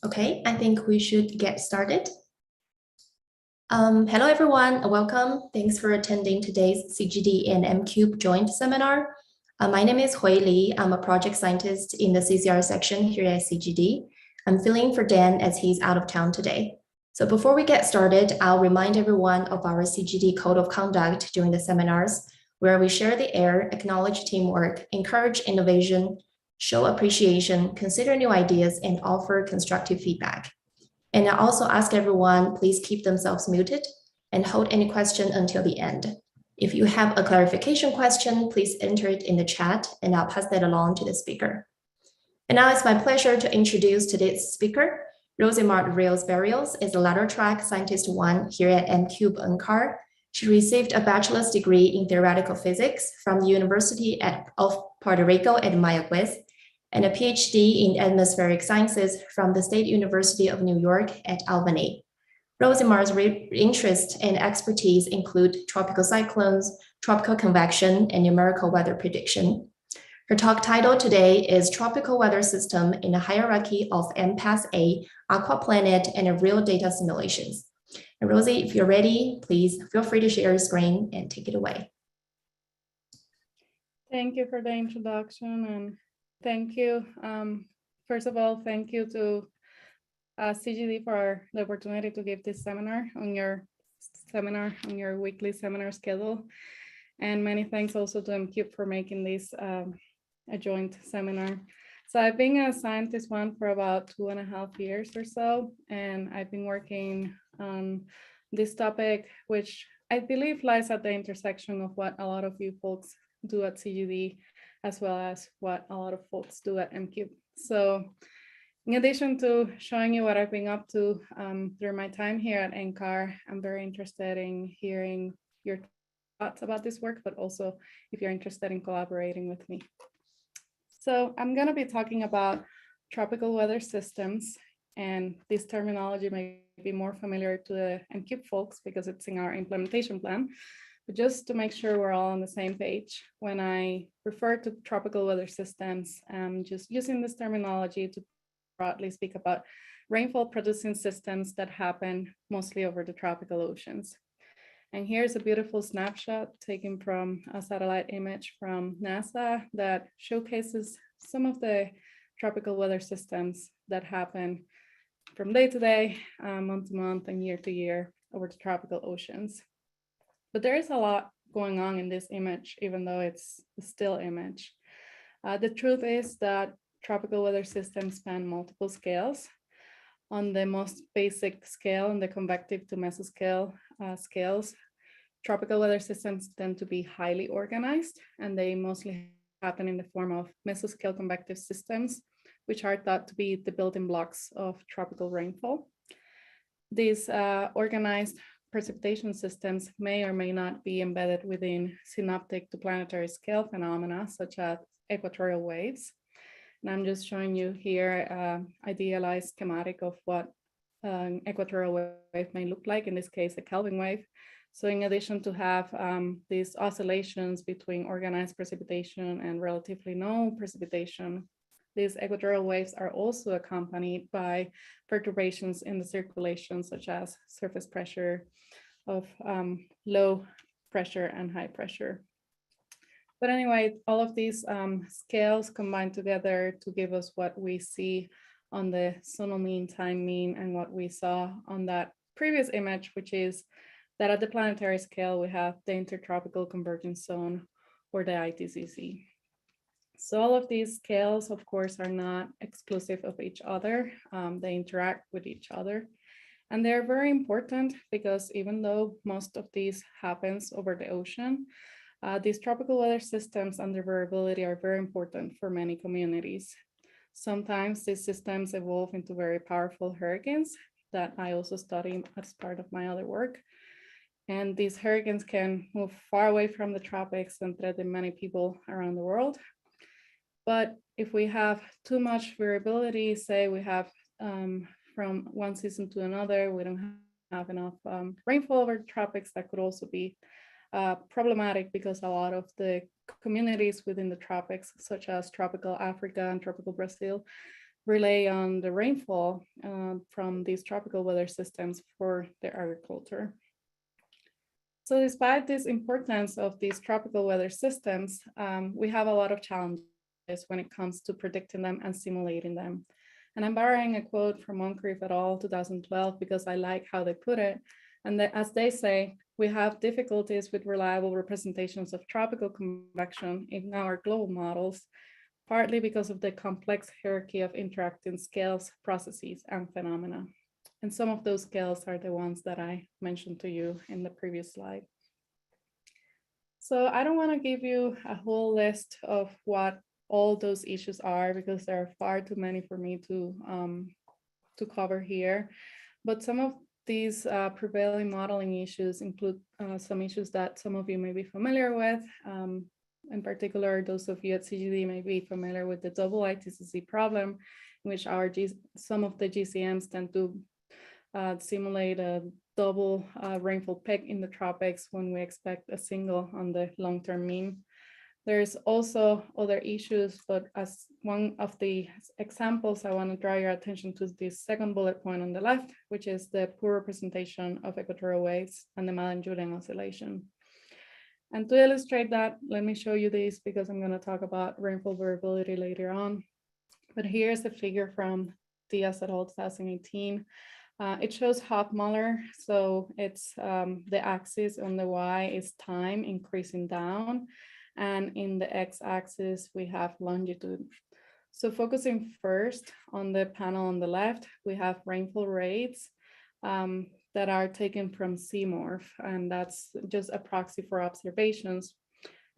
Okay, I think we should get started. Hello, everyone. Welcome. Thanks for attending today's CGD and MCube joint seminar. My name is Hui Li. I'm a project scientist in the CCR section here at CGD. I'm filling for Dan as he's out of town today. So before we get started, I'll remind everyone of our CGD code of conduct during the seminars, where we share the air, acknowledge teamwork, encourage innovation, show appreciation, consider new ideas, and offer constructive feedback. And I also ask everyone, please keep themselves muted and hold any question until the end. If you have a clarification question, please enter it in the chat and I'll pass that along to the speaker. And now it's my pleasure to introduce today's speaker. Rosimar Rios-Berrios is a ladder track scientist one here at MCube NCAR. She received a bachelor's degree in theoretical physics from the University of Puerto Rico at Mayagüez and a PhD in atmospheric sciences from the State University of New York at Albany. Rosimar's interest and expertise include tropical cyclones, tropical convection, and numerical weather prediction. Her talk title today is Tropical Weather System in a Hierarchy of Empass A, Aquaplanet, and Real Data Simulations. And Rosie, if you're ready, please feel free to share your screen and take it away. Thank you for the introduction, and thank you. First of all, thank you to CGD for the opportunity to give this seminar on your weekly seminar schedule. And many thanks also to MCube for making this a joint seminar. So I've been a scientist one for about 2.5 years or so, and I've been working on this topic, which I believe lies at the intersection of what a lot of you folks do at CGD, as well as what a lot of folks do at MCube. So in addition to showing you what I've been up to during my time here at NCAR, I'm very interested in hearing your thoughts about this work, but also if you're interested in collaborating with me. So I'm going to be talking about tropical weather systems, and this terminology may be more familiar to the MCube folks because it's in our implementation plan. But just to make sure we're all on the same page, when I refer to tropical weather systems, I'm just using this terminology to broadly speak about rainfall producing systems that happen mostly over the tropical oceans. And here's a beautiful snapshot taken from a satellite image from NASA that showcases some of the tropical weather systems that happen from day to day, month to month, and year to year over the tropical oceans. But there is a lot going on in this image, even though it's a still image. The truth is that tropical weather systems span multiple scales. On the most basic scale, in the convective to mesoscale scales, tropical weather systems tend to be highly organized, and they mostly happen in the form of mesoscale convective systems, which are thought to be the building blocks of tropical rainfall. These organized precipitation systems may or may not be embedded within synoptic to planetary scale phenomena, such as equatorial waves. And I'm just showing you here an idealized schematic of what an equatorial wave may look like, in this case, a Kelvin wave. So in addition to have these oscillations between organized precipitation and relatively no precipitation, these equatorial waves are also accompanied by perturbations in the circulation, such as surface pressure of low pressure and high pressure. But anyway, all of these scales combine together to give us what we see on the zonal mean, time mean, and what we saw on that previous image, which is that at the planetary scale, we have the intertropical convergence zone, or the itcc. So all of these scales, of course, are not exclusive of each other. They interact with each other. And they're very important because even though most of these happens over the ocean, these tropical weather systems and their variability are very important for many communities. Sometimes these systems evolve into very powerful hurricanes that I also study as part of my other work. And these hurricanes can move far away from the tropics and threaten many people around the world. But if we have too much variability, say we have from one season to another, we don't have enough rainfall over the tropics, that could also be problematic because a lot of the communities within the tropics, such as tropical Africa and tropical Brazil, rely on the rainfall from these tropical weather systems for their agriculture. So despite this importance of these tropical weather systems, we have a lot of challenges when it comes to predicting them and simulating them. And I'm borrowing a quote from Moncrief et al. 2012 because I like how they put it. And as they say, we have difficulties with reliable representations of tropical convection in our global models, partly because of the complex hierarchy of interacting scales, processes, and phenomena. And some of those scales are the ones that I mentioned to you in the previous slide. So I don't want to give you a whole list of what all those issues are because there are far too many for me to cover here. But some of these prevailing modeling issues include some issues that some of you may be familiar with. In particular, those of you at CGD may be familiar with the double itcc problem, in which some of the GCMs tend to simulate a double rainfall peak in the tropics when we expect a single on the long-term mean. There's also other issues, but as one of the examples, I want to draw your attention to this second bullet point on the left, which is the poor representation of equatorial waves and the Malin-Julian oscillation. And to illustrate that, let me show you this because I'm going to talk about rainfall variability later on. But here's a figure from Diaz et al. 2018. It shows Hofmöller, so it's the axis on the Y is time increasing down, and in the x-axis we have longitude. So focusing first on the panel on the left, we have rainfall rates that are taken from CMORPH, and that's just a proxy for observations.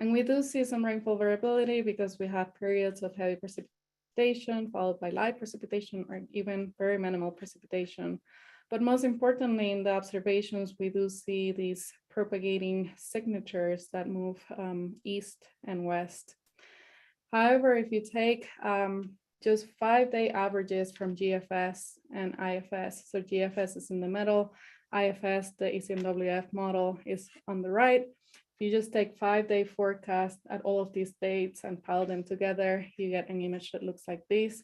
And we do see some rainfall variability because we have periods of heavy precipitation followed by light precipitation or even very minimal precipitation. But most importantly, in the observations, we do see these propagating signatures that move east and west. However, if you take just 5-day averages from GFS and IFS, so GFS is in the middle, IFS, the ECMWF model, is on the right. If you just take 5-day forecast at all of these dates and pile them together, you get an image that looks like this.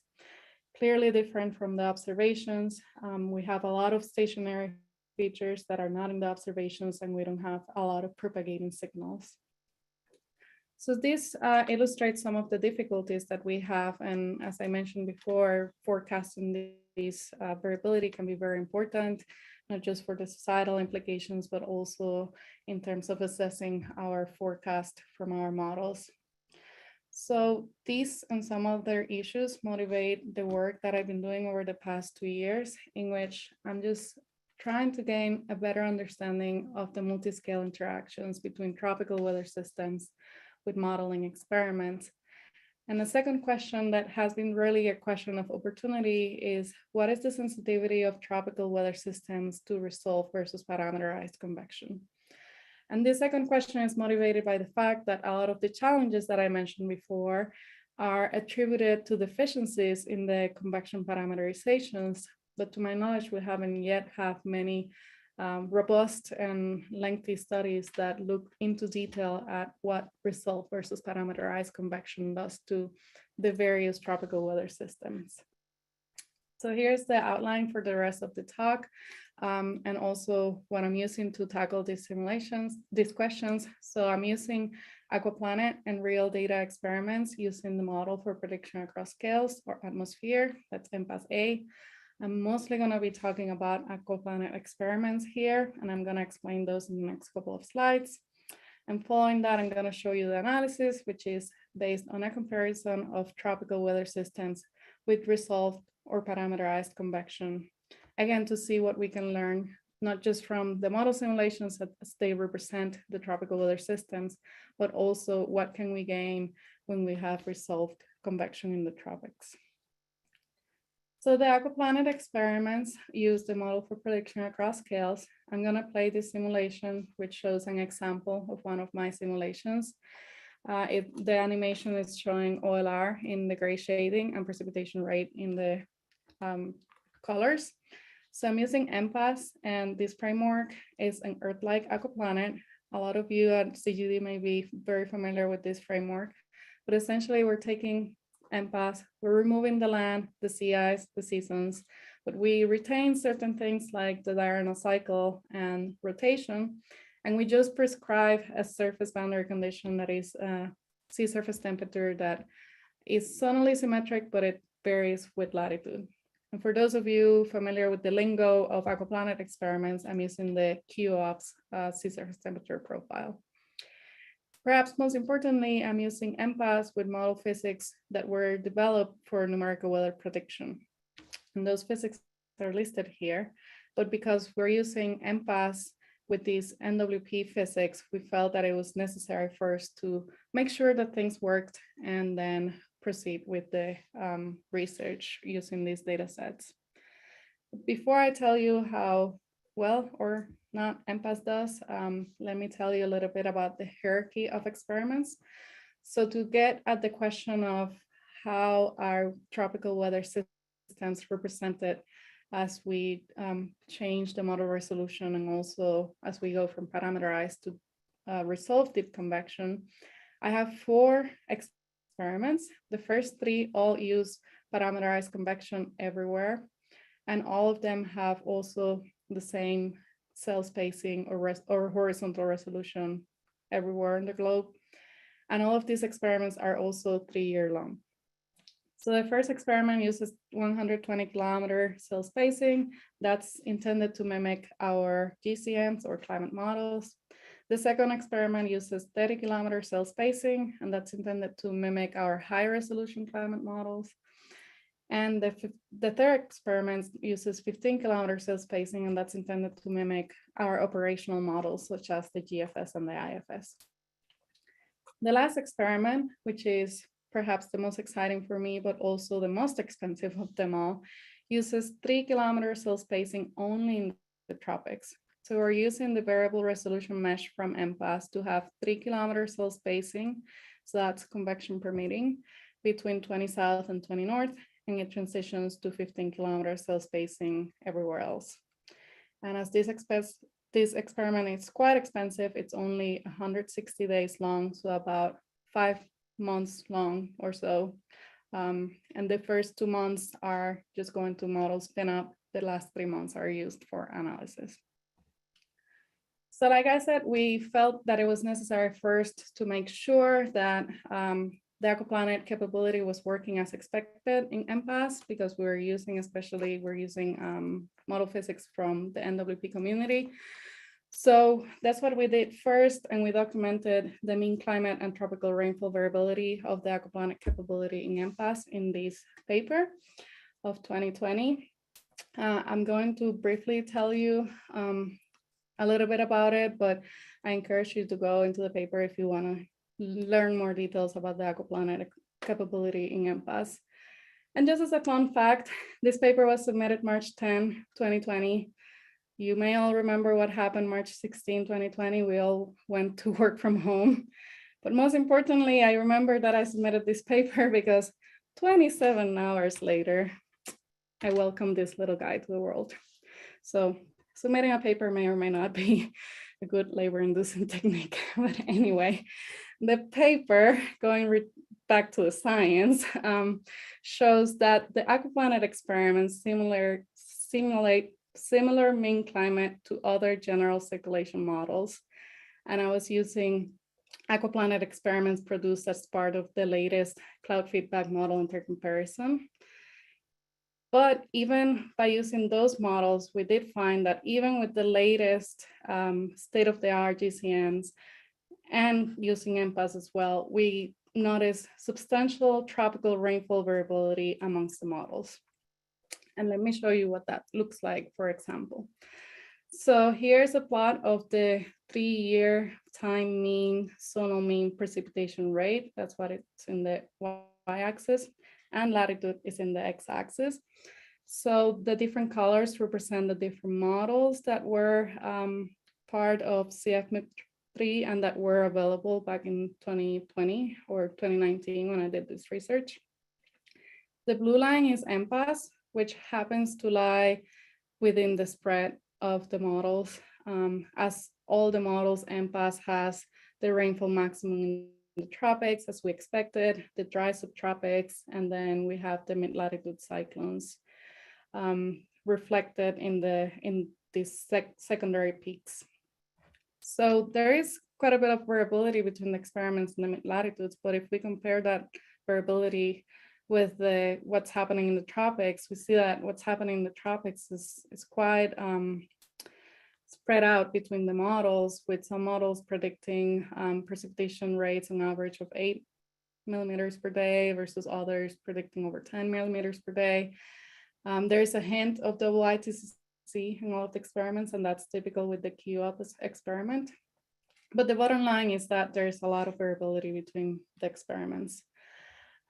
Clearly different from the observations. We have a lot of stationary features that are not in the observations, and we don't have a lot of propagating signals. So this illustrates some of the difficulties that we have. And as I mentioned before, forecasting this variability can be very important, not just for the societal implications, but also in terms of assessing our forecast from our models. So these and some other issues motivate the work that I've been doing over the past 2 years, in which I'm just trying to gain a better understanding of the multi-scale interactions between tropical weather systems with modeling experiments. And the second question that has been really a question of opportunity is, what is the sensitivity of tropical weather systems to resolve versus parameterized convection? And the second question is motivated by the fact that a lot of the challenges that I mentioned before are attributed to deficiencies in the convection parameterizations, but to my knowledge, we haven't yet have many robust and lengthy studies that look into detail at what resolve versus parameterized convection does to the various tropical weather systems. So here's the outline for the rest of the talk, and also what I'm using to tackle these questions. So I'm using Aquaplanet and real data experiments using the model for prediction across scales or atmosphere, that's Empass A. I'm mostly going to be talking about Aquaplanet experiments here, and I'm going to explain those in the next couple of slides. And following that, I'm going to show you the analysis, which is based on a comparison of tropical weather systems with resolved or parameterized convection. Again, to see what we can learn, not just from the model simulations as they represent the tropical weather systems, but also what can we gain when we have resolved convection in the tropics. So the Aquaplanet experiments use the model for prediction across scales. I'm going to play this simulation, which shows an example of one of my simulations. The animation is showing OLR in the gray shading and precipitation rate in the colors. So I'm using Empass, and this framework is an Earth-like aquaplanet. A lot of you at CGD may be very familiar with this framework, but essentially we're taking Empass, we're removing the land, the sea ice, the seasons, but we retain certain things like the diurnal cycle and rotation, and we just prescribe a surface boundary condition that is sea surface temperature that is zonally symmetric, but it varies with latitude. And for those of you familiar with the lingo of Aquaplanet Experiments, I'm using the QOPS sea surface temperature profile. Perhaps most importantly, I'm using Empass with model physics that were developed for numerical weather prediction. And those physics are listed here, but because we're using Empass with these NWP physics, we felt that it was necessary first to make sure that things worked and then proceed with the research using these data sets. Before I tell you how well or not Empass does, let me tell you a little bit about the hierarchy of experiments. So to get at the question of how our tropical weather systems represented as we change the model resolution and also as we go from parameterized to resolved deep convection, I have 4 experiments. The first 3 all use parameterized convection everywhere, and all of them have also the same cell spacing or horizontal resolution everywhere in the globe. And all of these experiments are also 3-year long. So the first experiment uses 120 kilometer cell spacing. That's intended to mimic our GCMs or climate models. The second experiment uses 30 kilometer cell spacing, and that's intended to mimic our high resolution climate models. And the third experiment uses 15 kilometer cell spacing, and that's intended to mimic our operational models, such as the GFS and the IFS. The last experiment, which is perhaps the most exciting for me, but also the most expensive of them all, uses 3 kilometer cell spacing only in the tropics. So we're using the variable resolution mesh from Empass to have 3 kilometer cell spacing. So that's convection permitting between 20 south and 20 north, and it transitions to 15 kilometer cell spacing everywhere else. And as this experiment is quite expensive, it's only 160 days long, so about 5 months long or so. And the first 2 months are just going to model spin up. The last 3 months are used for analysis. So like I said, we felt that it was necessary first to make sure that the Aquaplanet capability was working as expected in Empass, because we're using model physics from the NWP community. So that's what we did first, and we documented the mean climate and tropical rainfall variability of the Aquaplanet capability in Empass in this paper of 2020. I'm going to briefly tell you a little bit about it, but I encourage you to go into the paper if you want to learn more details about the Aquaplanet capability in Empass. And just as a fun fact, this paper was submitted March 10, 2020. You may all remember what happened March 16, 2020. We all went to work from home. But most importantly, I remember that I submitted this paper because 27 hours later, I welcomed this little guy to the world. So submitting a paper may or may not be a good labor-inducing technique. But anyway, the paper, going back to the science, shows that the Aquaplanet experiments simulate similar mean climate to other general circulation models. And I was using Aquaplanet experiments produced as part of the latest cloud feedback model intercomparison. But even by using those models, we did find that even with the latest state-of-the-art GCMs and using Empass as well, we noticed substantial tropical rainfall variability amongst the models. And let me show you what that looks like, for example. So here's a plot of the 3-year time mean, zonal mean precipitation rate. That's what it's in the y-axis, and latitude is in the x-axis. So the different colors represent the different models that were part of CFMIP3 and that were available back in 2020 or 2019 when I did this research. The blue line is Empass, which happens to lie within the spread of the models. As all the models, Empass has the rainfall maximum in the tropics, as we expected, the dry subtropics, and then we have the mid-latitude cyclones reflected in these secondary peaks. So there is quite a bit of variability between the experiments in the mid-latitudes, but if we compare that variability with what's happening in the tropics, we see that what's happening in the tropics is quite spread out between the models, with some models predicting precipitation rates on average of 8 millimeters per day versus others predicting over 10 millimeters per day. There's a hint of double itcc in all of the experiments, and that's typical with the QUP experiment. But the bottom line is that there's a lot of variability between the experiments.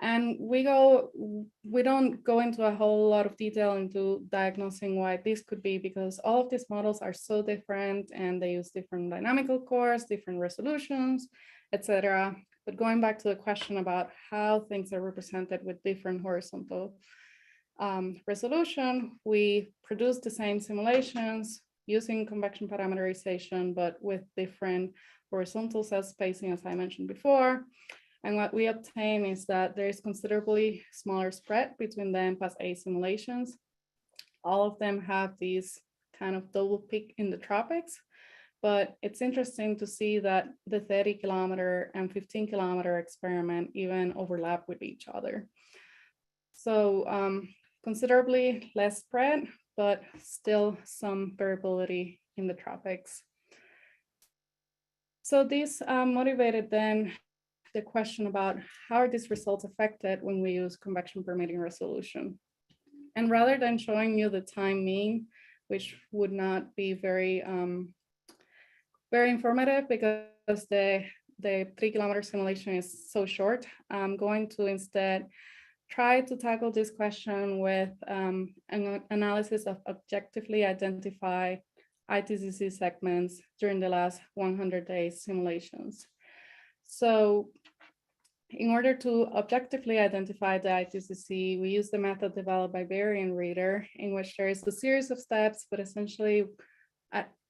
And we don't go into a whole lot of detail into diagnosing why this could be, because all of these models are so different and they use different dynamical cores, different resolutions, etc. But going back to the question about how things are represented with different horizontal resolution, we produce the same simulations using convection parameterization, but with different horizontal cell spacing, as I mentioned before. And what we obtain is that there is considerably smaller spread between the Empass A simulations. All of them have these kind of double peak in the tropics, but it's interesting to see that the 30-kilometer and 15-kilometer experiment even overlap with each other. So considerably less spread, but still some variability in the tropics. So this motivated then the question about how are these results affected when we use convection permitting resolution. And rather than showing you the time mean, which would not be very informative because the 3-kilometer simulation is so short, I'm going to instead try to tackle this question with an analysis of objectively identified itcc segments during the last 100 days simulations. So in order to objectively identify the itcc, we use the method developed by Berry and Reader, in which there is a series of steps, but essentially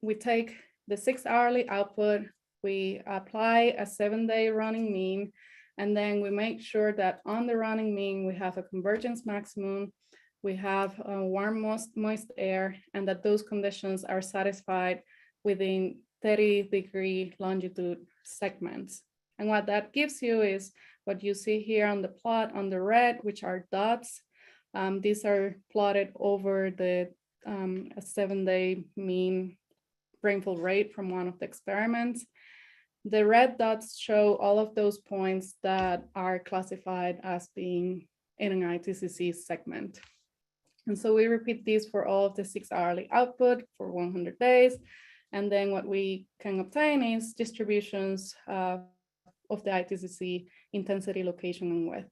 we take the 6-hourly output, we apply a 7-day running mean, and then we make sure that on the running mean, we have a convergence maximum, we have a warm, moist air, and that those conditions are satisfied within 30-degree longitude segments. And what that gives you is what you see here on the plot on the red, which are dots. These are plotted over the a 7-day mean rainfall rate from one of the experiments. The red dots show all of those points that are classified as being in an itcc segment. And so we repeat these for all of the 6-hourly output for 100 days. And then what we can obtain is distributions of the itcc intensity, location, and width.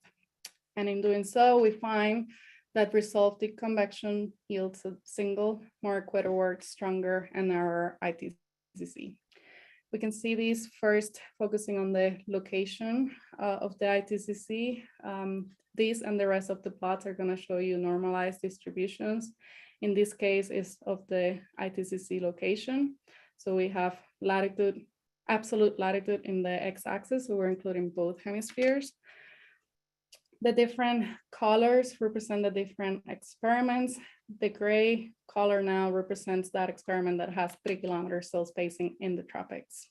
And in doing so, we find that resolved convection yields a single, more equatorward, stronger, and narrower itcc. We can see these first focusing on the location of the itcc. These and the rest of the plots are going to show you normalized distributions. In this case, is of the itcc location. So we have latitude, absolute latitude in the x-axis, so we're including both hemispheres. The different colors represent the different experiments. The gray color now represents that experiment that has 3-kilometer cell spacing in the tropics.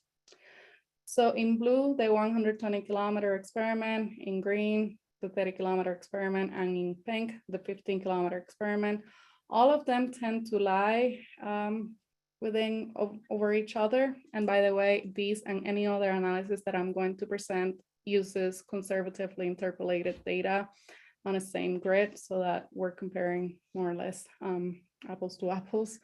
So in blue, the 120-kilometer experiment, in green, the 30-kilometer experiment, and in pink, the 15-kilometer experiment. All of them tend to lie over each other. And by the way, these and any other analysis that I'm going to present uses conservatively interpolated data on the same grid so that we're comparing more or less apples to apples.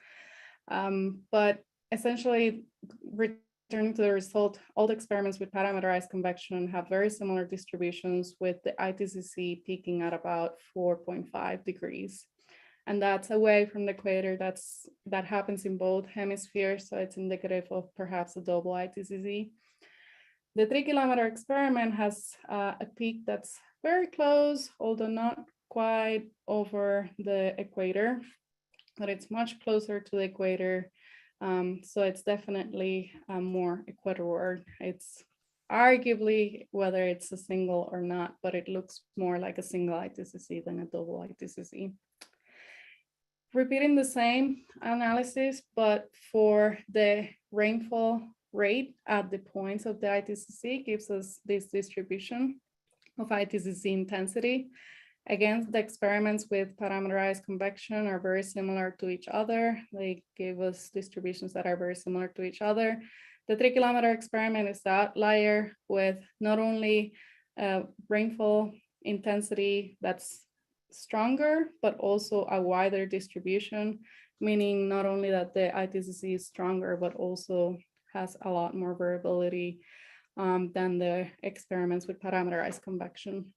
But essentially, returning to the result, all the experiments with parameterized convection have very similar distributions, with the itcc peaking at about 4.5 degrees. And that's away from the equator. That happens in both hemispheres, so it's indicative of perhaps a double itcc. The 3-kilometer experiment has a peak that's very close, although not quite over the equator, but it's much closer to the equator. So it's definitely more equatorward. It's arguably whether it's a single or not, but it looks more like a single itcc than a double itcc. Repeating the same analysis, but for the rainfall rate at the points of the itcc gives us this distribution of itcc intensity. Again, the experiments with parameterized convection are very similar to each other. They give us distributions that are very similar to each other. The 3 kilometer experiment is the outlier with not only rainfall intensity that's stronger, but also a wider distribution, meaning not only that the itcc is stronger, but also has a lot more variability than the experiments with parameterized convection.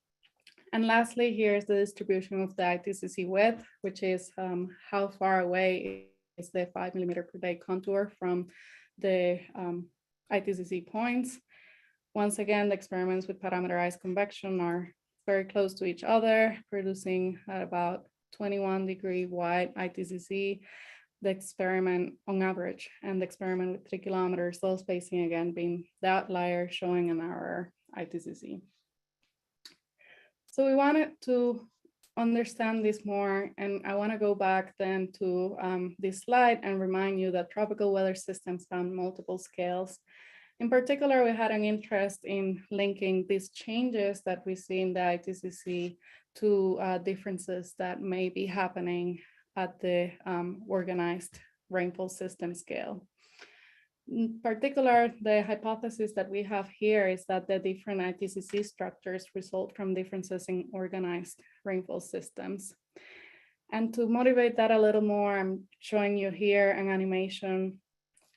And lastly, here's the distribution of the itcc width, which is how far away is the 5 millimeter per day contour from the itcc points. Once again, the experiments with parameterized convection are very close to each other, producing at about 21-degree wide itcc, the experiment on average, and the experiment with 3 kilometers, slow spacing again being the outlier, showing an narrower itcc. So we wanted to understand this more, and I want to go back then to this slide and remind you that tropical weather systems span multiple scales. In particular, we had an interest in linking these changes that we see in the itcc to differences that may be happening at the organized rainfall system scale. In particular, the hypothesis that we have here is that the different itcc structures result from differences in organized rainfall systems. And to motivate that a little more, I'm showing you here an animation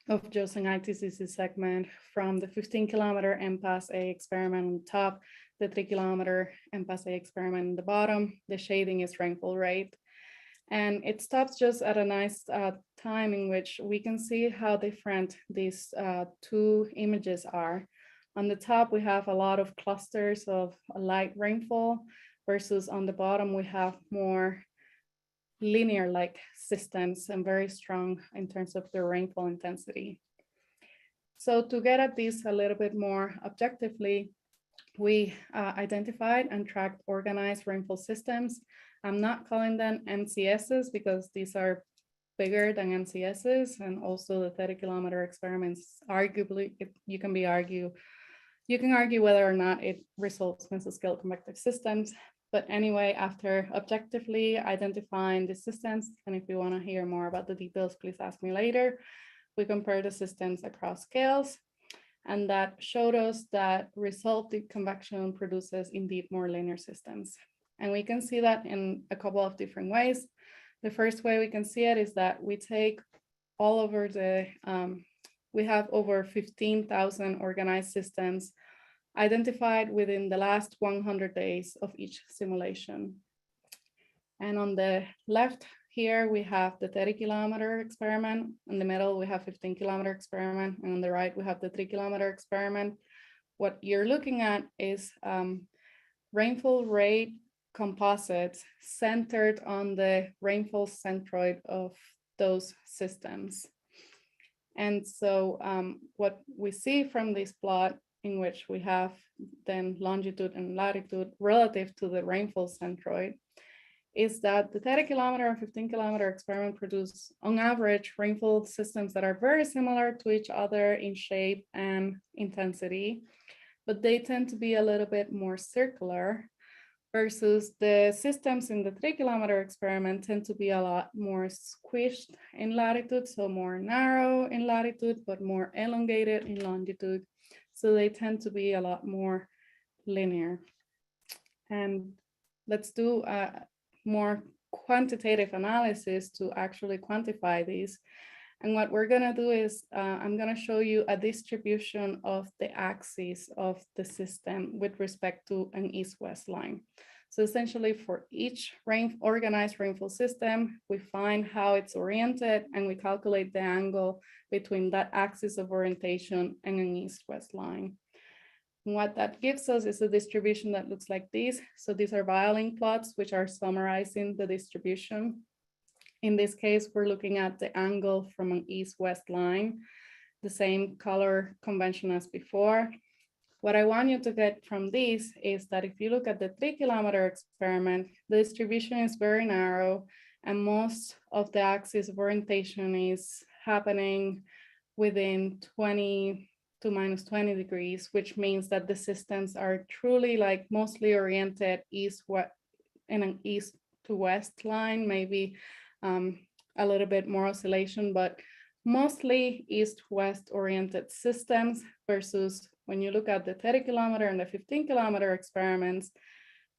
of just an itcc segment from the 15 kilometer Empass A experiment on the top, the 3 kilometer Empass A experiment on the bottom. The shading is rainfall rate. And it stops just at a nice time in which we can see how different these two images are. On the top, we have a lot of clusters of light rainfall versus on the bottom, we have more linear-like systems and very strong in terms of the rainfall intensity. So to get at this a little bit more objectively, we identified and tracked organized rainfall systems. I'm not calling them MCSs because these are bigger than MCSs, and also the 30 kilometer experiments, arguably, you can argue whether or not it results in mesoscale convective systems. But anyway, after objectively identifying the systems, and if you want to hear more about the details, please ask me later, we compare the systems across scales. And that showed us that resultant convection produces indeed more linear systems. And we can see that in a couple of different ways. The first way we can see it is that we take all over the, we have over 15,000 organized systems identified within the last 100 days of each simulation. And on the left here, we have the 30 kilometer experiment. In the middle, we have 15 kilometer experiment. And on the right, we have the 3 kilometer experiment. What you're looking at is rainfall rate composites centered on the rainfall centroid of those systems. And so what we see from this plot, in which we have then longitude and latitude relative to the rainfall centroid, is that the 30 kilometer and 15 kilometer experiment produce on average rainfall systems that are very similar to each other in shape and intensity, but they tend to be a little bit more circular, versus the systems in the 3 kilometer experiment tend to be a lot more squished in latitude, so more narrow in latitude, but more elongated in longitude. So they tend to be a lot more linear. And let's do a more quantitative analysis to actually quantify these. And what we're gonna do is, I'm gonna show you a distribution of the axes of the system with respect to an east-west line. So essentially for each organized rainfall system, we find how it's oriented and we calculate the angle between that axis of orientation and an east-west line. And what that gives us is a distribution that looks like this. So these are violin plots, which are summarizing the distribution. In this case, we're looking at the angle from an east-west line, the same color convention as before. what I want you to get from this is that if you look at the 3-kilometer experiment, the distribution is very narrow, and most of the axis of orientation is happening within 20 to minus 20 degrees, which means that the systems are truly like mostly oriented east-west in an east to west line, maybe a little bit more oscillation, but mostly east-west oriented systems versus when you look at the 30-kilometer and the 15-kilometer experiments,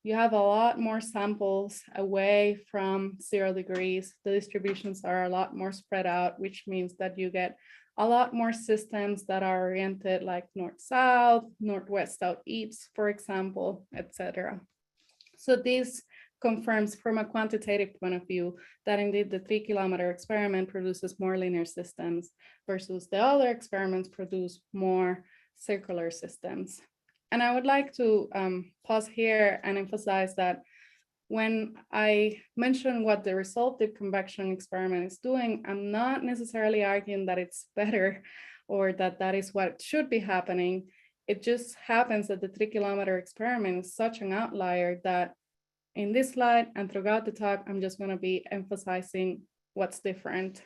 you have a lot more samples away from 0 degrees. The distributions are a lot more spread out, which means that you get a lot more systems that are oriented like north-south, northwest-southeast, for example, etc. So this confirms from a quantitative point of view that indeed the 3-kilometer experiment produces more linear systems versus the other experiments produce more circular systems. And I would like to pause here and emphasize that when I mention what the resultant convection experiment is doing, I'm not necessarily arguing that it's better or that that is what should be happening. It just happens that the 3-kilometer experiment is such an outlier that in this slide and throughout the talk, I'm just going to be emphasizing what's different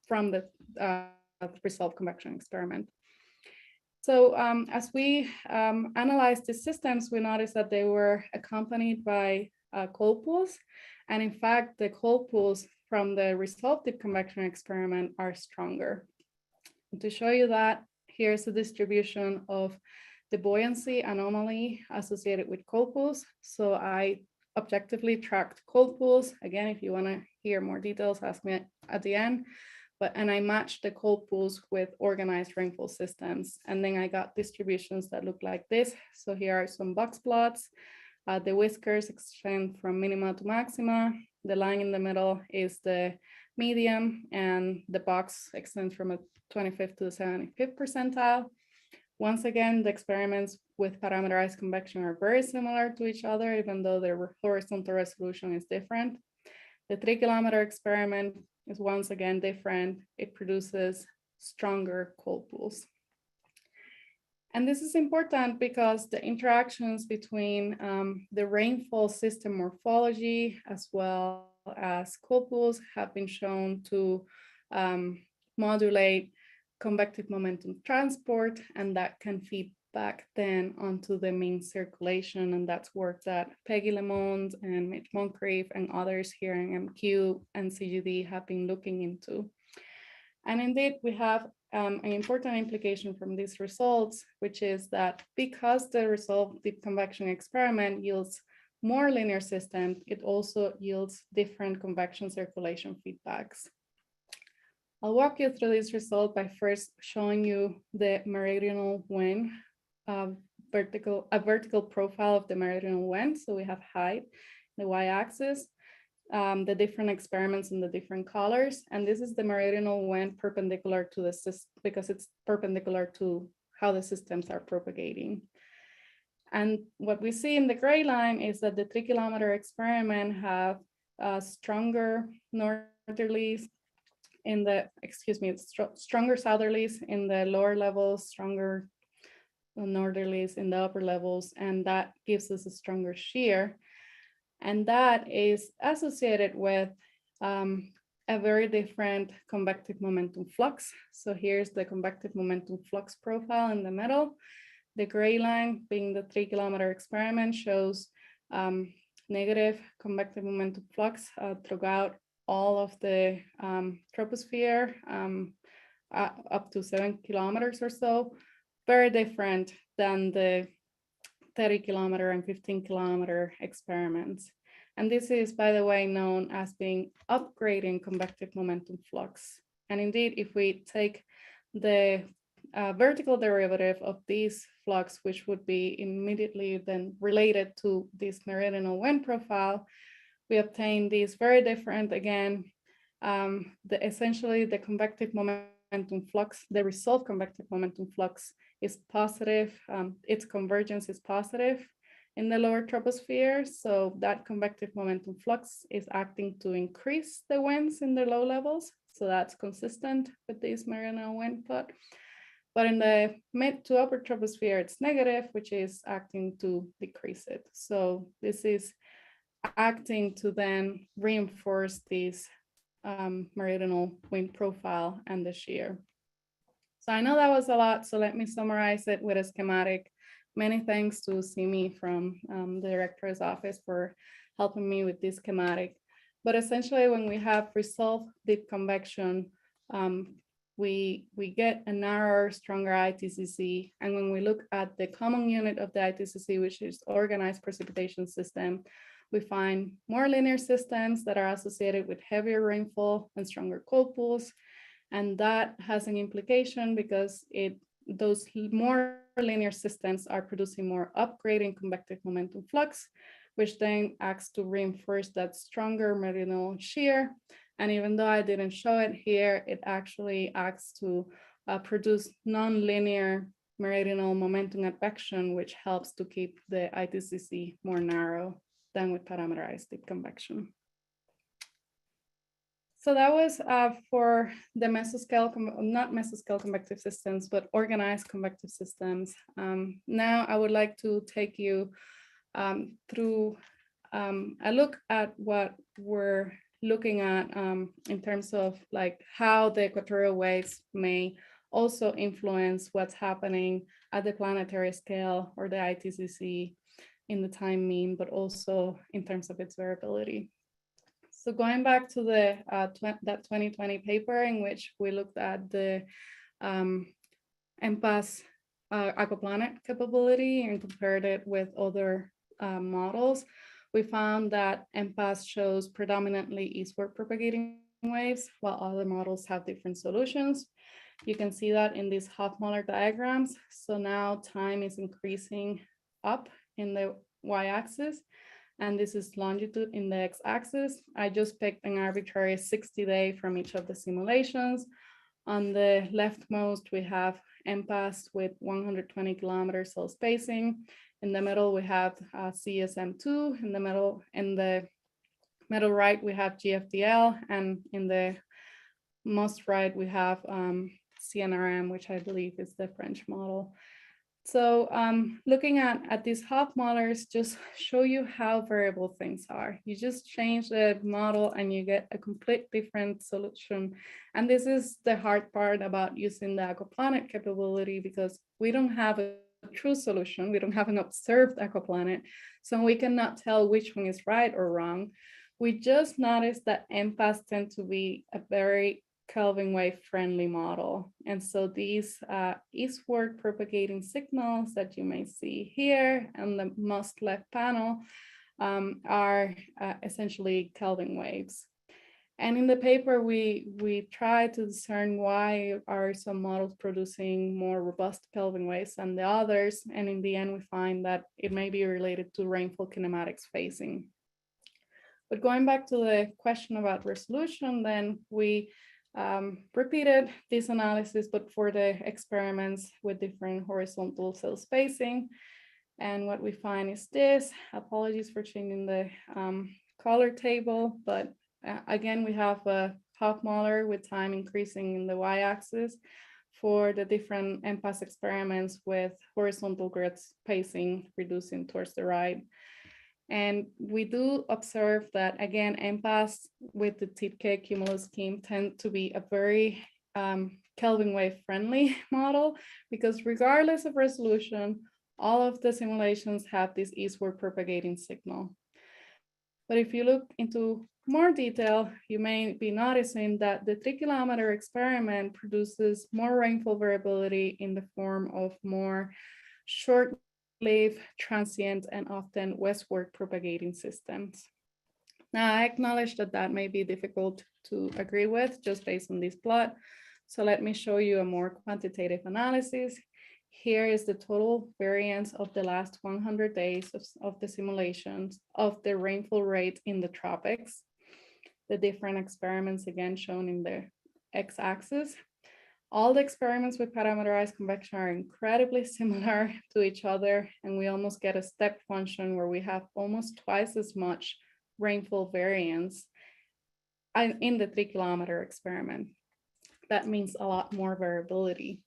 from the result convection experiment. So as we analyzed the systems, we noticed that they were accompanied by cold pools. And in fact, the cold pools from the resultant convection experiment are stronger. And to show you that, here's a distribution of the buoyancy anomaly associated with cold pools. So I objectively tracked cold pools. Again, if you want to hear more details, ask me at the end. And I matched the cold pools with organized rainfall systems. And then I got distributions that look like this. So here are some box plots. The whiskers extend from minima to maxima. The line in the middle is the median, and the box extends from a 25th to the 75th percentile. Once again, the experiments with parameterized convection are very similar to each other, even though their horizontal resolution is different. The 3-kilometer experiment is once again different. It produces stronger cold pools. And this is important because the interactions between the rainfall system morphology as well as cold pools have been shown to modulate convective momentum transport, and that can feed back then onto the mean circulation. And that's work that Peggy Lemond and Mitch Moncrief and others here in MQ and CGD have been looking into. And indeed, we have an important implication from these results, which is that because the resultant convection experiment yields more linear systems, it also yields different convection circulation feedbacks. I'll walk you through this result by first showing you the meridional wind, vertical profile of the meridional wind. So we have height, the y-axis, the different experiments in the different colors. And this is the meridional wind perpendicular to the system because it's perpendicular to how the systems are propagating. And what we see in the gray line is that the 3-kilometer experiment have stronger northerlies in the, stronger southerlies in the lower levels, stronger northerlies in the upper levels, and that gives us a stronger shear. And that is associated with a very different convective momentum flux. So here's the convective momentum flux profile in the middle. The gray line being the 3-kilometer experiment shows negative convective momentum flux throughout all of the troposphere up to 7 kilometers or so, very different than the 30-kilometer and 15-kilometer experiments. And this is, by the way, known as being upgrading convective momentum flux. And indeed, if we take the vertical derivative of this flux, which would be immediately then related to this meridional wind profile, we obtain these very different, again, essentially the convective momentum flux, the result convective momentum flux is positive, its convergence is positive in the lower troposphere. So that convective momentum flux is acting to increase the winds in the low levels. So that's consistent with this meridional wind plot. But in the mid to upper troposphere, it's negative, which is acting to decrease it. So this is acting to then reinforce this meridional wind profile and the shear. So I know that was a lot, so let me summarize it with a schematic. Many thanks to Simi from the director's office for helping me with this schematic. But essentially, when we have resolved deep convection, we get a narrower, stronger itcc. And when we look at the common unit of the itcc, which is organized precipitation system, we find more linear systems that are associated with heavier rainfall and stronger cold pools. And that has an implication because those more linear systems are producing more upgrading convective momentum flux, which then acts to reinforce that stronger meridional shear. And even though I didn't show it here, it actually acts to produce non-linear meridional momentum advection, which helps to keep the itcc more narrow than with parameterized deep convection. So that was for the mesoscale, not mesoscale convective systems, but organized convective systems. Now I would like to take you through a look at what we're looking at in terms of like how the equatorial waves may also influence what's happening at the planetary scale or the itcc in the time mean, but also in terms of its variability. So going back to the that 2020 paper in which we looked at the Empass Aquaplanet capability and compared it with other models, we found that Empass shows predominantly eastward propagating waves, while other models have different solutions. You can see that in these Hofmöller diagrams. So now time is increasing up in the y-axis, and this is longitude in the x-axis. I just picked an arbitrary 60-day from each of the simulations. On the leftmost, we have Empass with 120 kilometers cell spacing. In the middle, we have CSEM2. In the middle right, we have GFDL, and in the most right, we have CNRM, which I believe is the French model. So looking at these Hofmöllers just show you how variable things are. You just change the model and you get a complete different solution. And this is the hard part about using the aquaplanet capability, because we don't have a true solution. We don't have an observed aquaplanet, so we cannot tell which one is right or wrong. We just noticed that Empass tend to be a very Kelvin wave friendly model. And so these eastward propagating signals that you may see here on the most left panel are essentially Kelvin waves. And in the paper, we try to discern why are some models producing more robust Kelvin waves than the others. And in the end, we find that it may be related to rainfall kinematics phasing. But going back to the question about resolution, then we repeated this analysis, but for the experiments with different horizontal cell spacing. And what we find is this. Apologies for changing the color table, but again, we have a Hofmöller with time increasing in the y-axis for the different Empass experiments with horizontal grid spacing reducing towards the right. And we do observe that, again, Empass with the itcc cumulus scheme tend to be a very Kelvin wave friendly model, because regardless of resolution, all of the simulations have this eastward propagating signal. But if you look into more detail, you may be noticing that the 3-kilometer experiment produces more rainfall variability in the form of more short-lived, transient, and often westward propagating systems. Now, I acknowledge that that may be difficult to agree with just based on this plot. So let me show you a more quantitative analysis. Here is the total variance of the last 100 days of the simulations of the rainfall rate in the tropics. The different experiments again shown in the x-axis. All the experiments with parameterized convection are incredibly similar to each other, and we almost get a step function where we have almost twice as much rainfall variance in the 3-kilometer experiment. That means a lot more variability.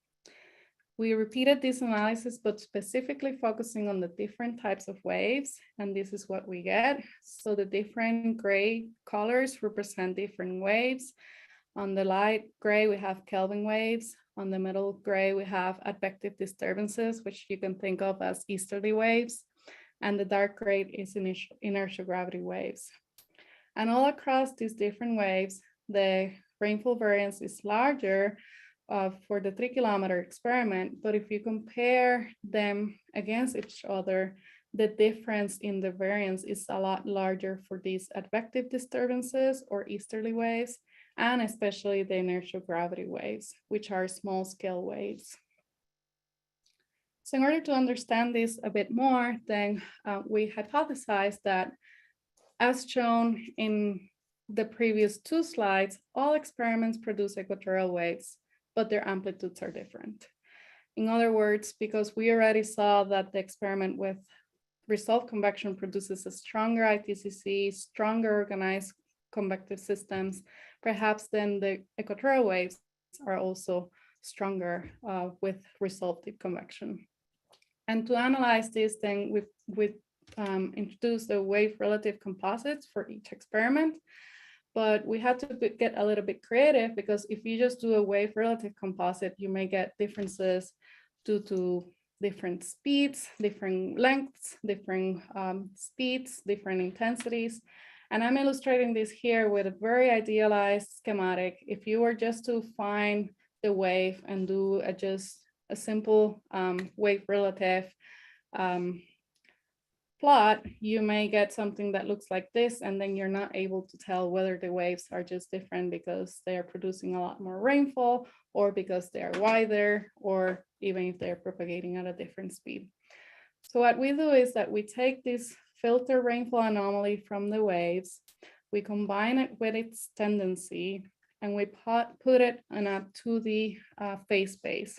We repeated this analysis, but specifically focusing on the different types of waves, and this is what we get. So the different gray colors represent different waves. On the light gray, we have Kelvin waves. On the middle gray, we have advective disturbances, which you can think of as easterly waves. And the dark gray is inertial gravity waves. And all across these different waves, the rainfall variance is larger for the 3-kilometer experiment, but if you compare them against each other, the difference in the variance is a lot larger for these advective disturbances or easterly waves, and especially the inertial gravity waves, which are small scale waves. So in order to understand this a bit more, then we hypothesized that, as shown in the previous 2 slides, all experiments produce equatorial waves, but their amplitudes are different. In other words, because we already saw that the experiment with resolved convection produces a stronger itcc, stronger organized convective systems, perhaps then the equatorial waves are also stronger with resolved deep convection. And to analyze this, then we introduced the wave relative composites for each experiment. But we had to get a little bit creative, because if you just do a wave relative composite, you may get differences due to different speeds, different lengths, different speeds, different intensities. And I'm illustrating this here with a very idealized schematic. If you were just to find the wave and do just a simple wave relative plot, you may get something that looks like this, and then you're not able to tell whether the waves are just different because they are producing a lot more rainfall, or because they are wider, or even if they're propagating at a different speed. So what we do is that we take this filter rainfall anomaly from the waves, we combine it with its tendency, and we put it in a 2D phase space.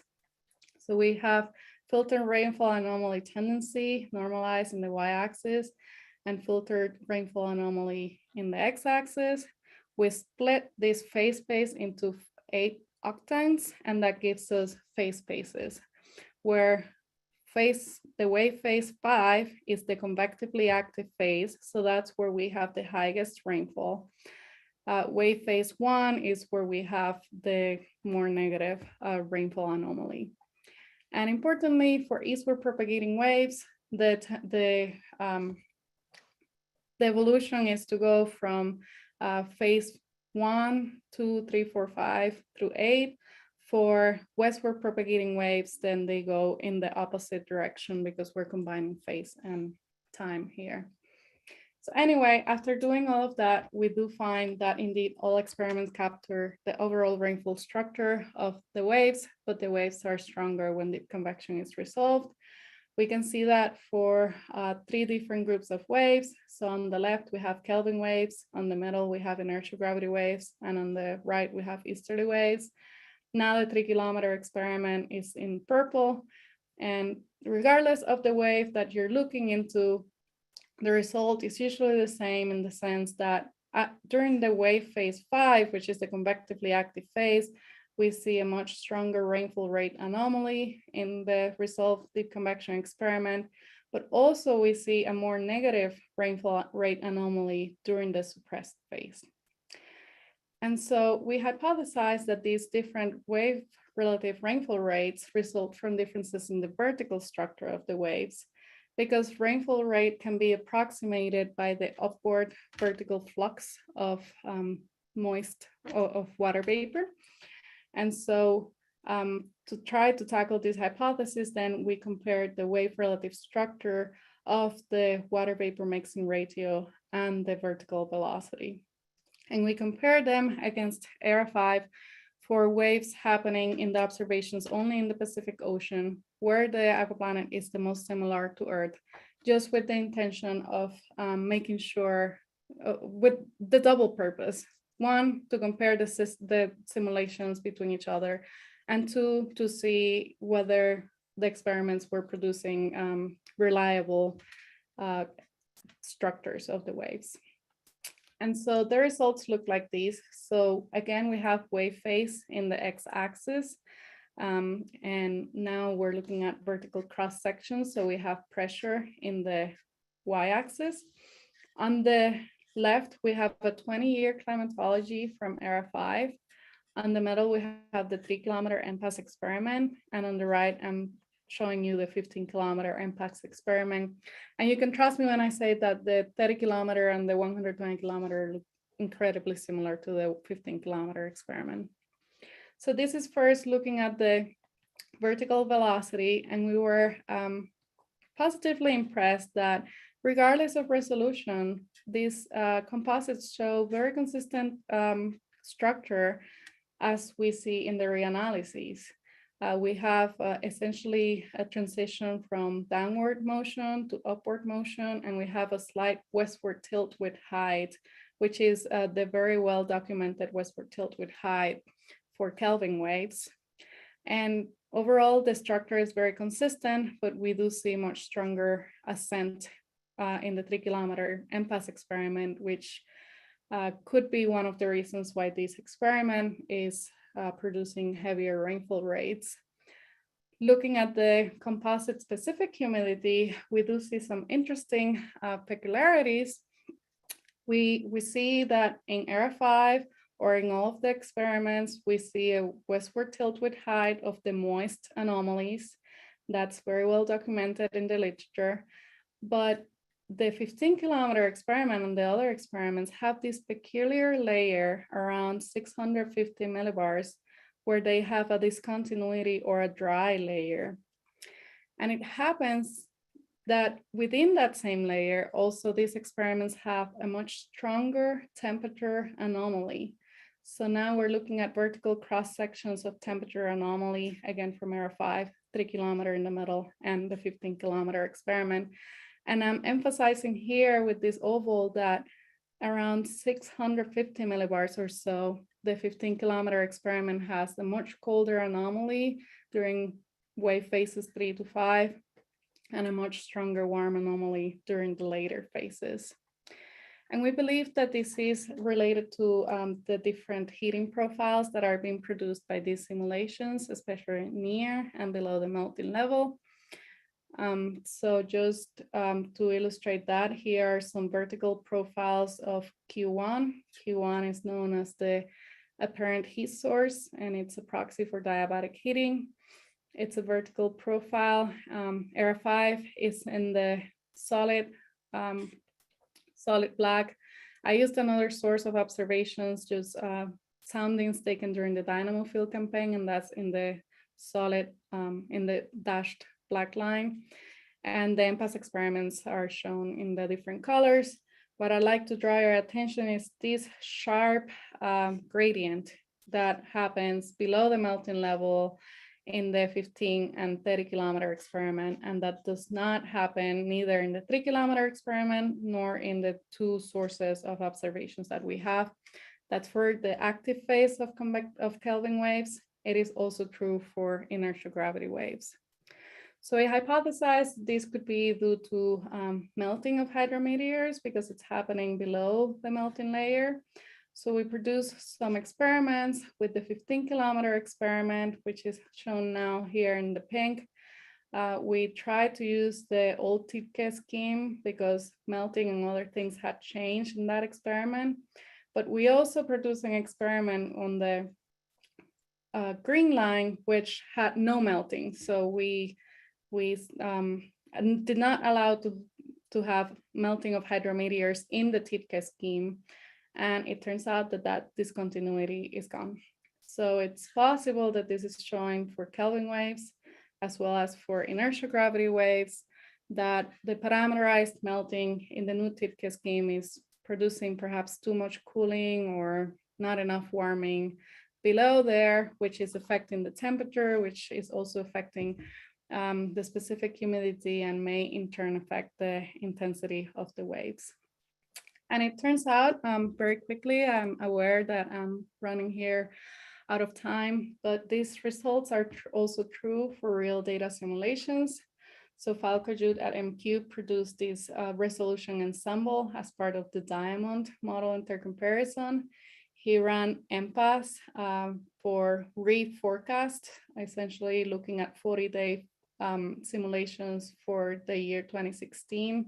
So we have filtered rainfall anomaly tendency normalized in the y-axis and filtered rainfall anomaly in the x-axis. We split this phase space into 8 octants, and that gives us phase spaces, where the wave phase 5 is the convectively active phase. So that's where we have the highest rainfall. Wave phase 1 is where we have the more negative rainfall anomaly. And importantly, for eastward propagating waves, the evolution is to go from phase 1, 2, 3, 4, 5 through 8. For westward propagating waves, then they go in the opposite direction, because we're combining phase and time here. So anyway, after doing all of that, we do find that indeed all experiments capture the overall rainfall structure of the waves, but the waves are stronger when the convection is resolved. We can see that for 3 different groups of waves. So on the left, we have Kelvin waves, on the middle, we have inertial gravity waves, and on the right, we have easterly waves. Now the 3-kilometer experiment is in purple, and regardless of the wave that you're looking into, the result is usually the same, in the sense that during the wave phase 5, which is the convectively active phase, we see a much stronger rainfall rate anomaly in the resolved deep convection experiment, but also we see a more negative rainfall rate anomaly during the suppressed phase. And so we hypothesized that these different wave relative rainfall rates result from differences in the vertical structure of the waves, because rainfall rate can be approximated by the upward vertical flux of water vapor. And so to try to tackle this hypothesis, then we compared the wave relative structure of the water vapor mixing ratio and the vertical velocity. And we compared them against ERA 5 for waves happening in the observations only in the Pacific Ocean, where the aquaplanet is the most similar to Earth, just with the intention of making sure, with the double purpose. 1, to compare the simulations between each other, and 2, to see whether the experiments were producing reliable structures of the waves. And so the results look like these. So again, we have wave phase in the x-axis. And now we're looking at vertical cross sections. So we have pressure in the y-axis. On the left, we have a 20-year climatology from era 5. On the middle, we have the 3-kilometer Empass experiment. And on the right, I'm showing you the 15-kilometer Empass experiment. And you can trust me when I say that the 30-kilometer and the 120-kilometer look incredibly similar to the 15-kilometer experiment. So this is first looking at the vertical velocity, and we were positively impressed that regardless of resolution, these composites show very consistent structure as we see in the reanalyses. We have essentially a transition from downward motion to upward motion, and we have a slight westward tilt with height, which is the very well documented westward tilt with height for Kelvin waves. And overall, the structure is very consistent, but we do see much stronger ascent in the 3-kilometer Empass experiment, which could be one of the reasons why this experiment is producing heavier rainfall rates. Looking at the composite specific humidity, we do see some interesting peculiarities. We see that in era 5, or in all of the experiments, we see a westward tilt with height of the moist anomalies. That's very well documented in the literature. But the 15-kilometer experiment and the other experiments have this peculiar layer around 650 millibars where they have a discontinuity or a dry layer. And it happens that within that same layer, also these experiments have a much stronger temperature anomaly. So now we're looking at vertical cross sections of temperature anomaly, again from era 5, 3-kilometer in the middle, and the 15-kilometer experiment. And I'm emphasizing here with this oval that around 650 millibars or so, the 15-kilometer experiment has a much colder anomaly during wave phases 3 to 5, and a much stronger warm anomaly during the later phases. And we believe that this is related to the different heating profiles that are being produced by these simulations, especially near and below the melting level. So just to illustrate that, here are some vertical profiles of Q1. Q1 is known as the apparent heat source, and it's a proxy for diabatic heating. It's a vertical profile. Era 5 is in the solid black. I used another source of observations, just soundings taken during the dynamo field campaign, and that's in the solid, in the dashed black line. And the Empass experiments are shown in the different colors. What I'd like to draw your attention is this sharp gradient that happens below the melting level in the 15 and 30-kilometer experiment, and that does not happen neither in the 3-kilometer experiment nor in the two sources of observations that we have. That's for the active phase of Kelvin waves. It is also true for inertial gravity waves. So we hypothesized this could be due to melting of hydrometeors because it's happening below the melting layer. So we produced some experiments with the 15-kilometer experiment, which is shown now here in the pink. We tried to use the old TIPCA scheme because melting and other things had changed in that experiment. But we also produced an experiment on the green line, which had no melting. So we did not allow to have melting of hydrometeors in the TIPCA scheme. And it turns out that that discontinuity is gone. So it's possible that this is showing for Kelvin waves, as well as for inertial gravity waves, that the parameterized melting in the new TIPCA scheme is producing perhaps too much cooling or not enough warming below there, which is affecting the temperature, which is also affecting the specific humidity and may in turn affect the intensity of the waves. And it turns out very quickly, I'm aware that I'm running here out of time, but these results are also true for real data simulations. So Falkajut at MQ produced this resolution ensemble as part of the Diamond model intercomparison. he ran Empass for reforecast, essentially looking at 40-day simulations for the year 2016.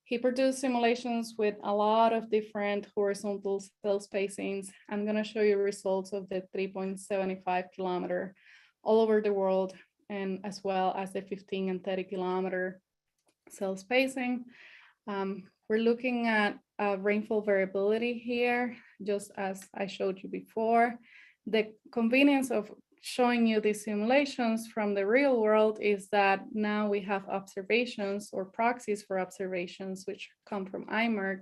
He produced simulations with a lot of different horizontal cell spacings. I'm going to show you results of the 3.75 kilometer all over the world, and as well as the 15 and 30 kilometer cell spacing. We're looking at rainfall variability here, just as I showed you before. The convenience of showing you these simulations from the real world is that now we have observations or proxies for observations which come from IMERG.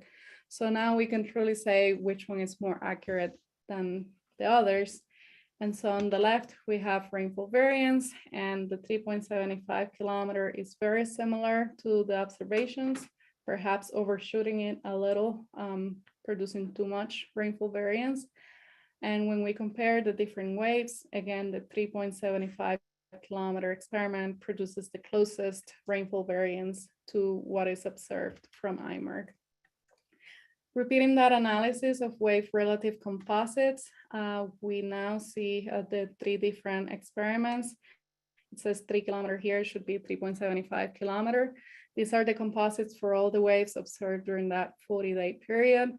So now we can truly say which one is more accurate than the others. And so on the left, we have rainfall variance, and the 3.75 kilometer is very similar to the observations, perhaps overshooting it a little, producing too much rainfall variance. And when we compare the different waves, again, the 3.75 kilometer experiment produces the closest rainfall variance to what is observed from IMERG. Repeating that analysis of wave relative composites, we now see the three different experiments. It says 3 kilometer here, it should be 3.75 kilometer. These are the composites for all the waves observed during that 40-day period.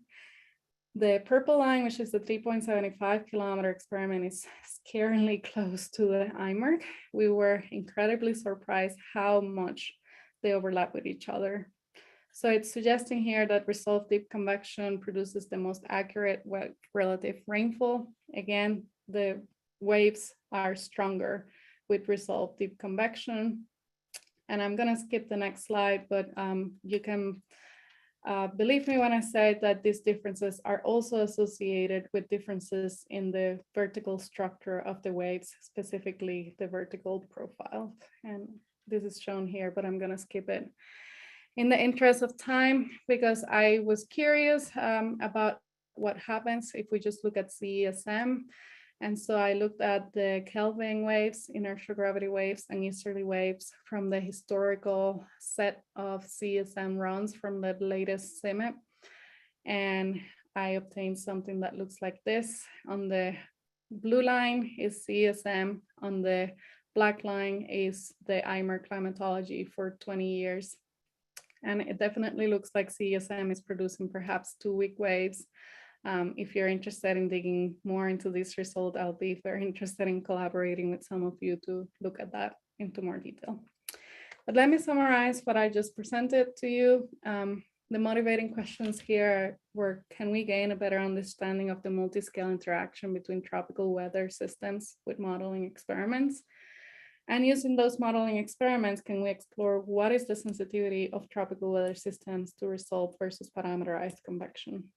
The purple line, which is the 3.75 kilometer experiment, is scarily close to the IMERG. We were incredibly surprised how much they overlap with each other. So it's suggesting here that resolved deep convection produces the most accurate relative rainfall. Again, the waves are stronger with resolved deep convection. And I'm gonna skip the next slide, but you can believe me when I say that these differences are also associated with differences in the vertical structure of the waves, specifically the vertical profile. And this is shown here, but I'm gonna skip it in the interest of time, because I was curious about what happens if we just look at CSEM. And so I looked at the Kelvin waves, inertial gravity waves, and easterly waves from the historical set of CSM runs from the latest CMIP. And I obtained something that looks like this. On the blue line is CSM, on the black line is the IMERG climatology for 20 years. And it definitely looks like CSM is producing perhaps 2-week waves. If you're interested in digging more into this result, I'll be very interested in collaborating with some of you to look at that into more detail. But let me summarize what I just presented to you. The motivating questions here were, can we gain a better understanding of the multi-scale interaction between tropical weather systems with modeling experiments? And using those modeling experiments, can we explore what is the sensitivity of tropical weather systems to result versus parameterized convection?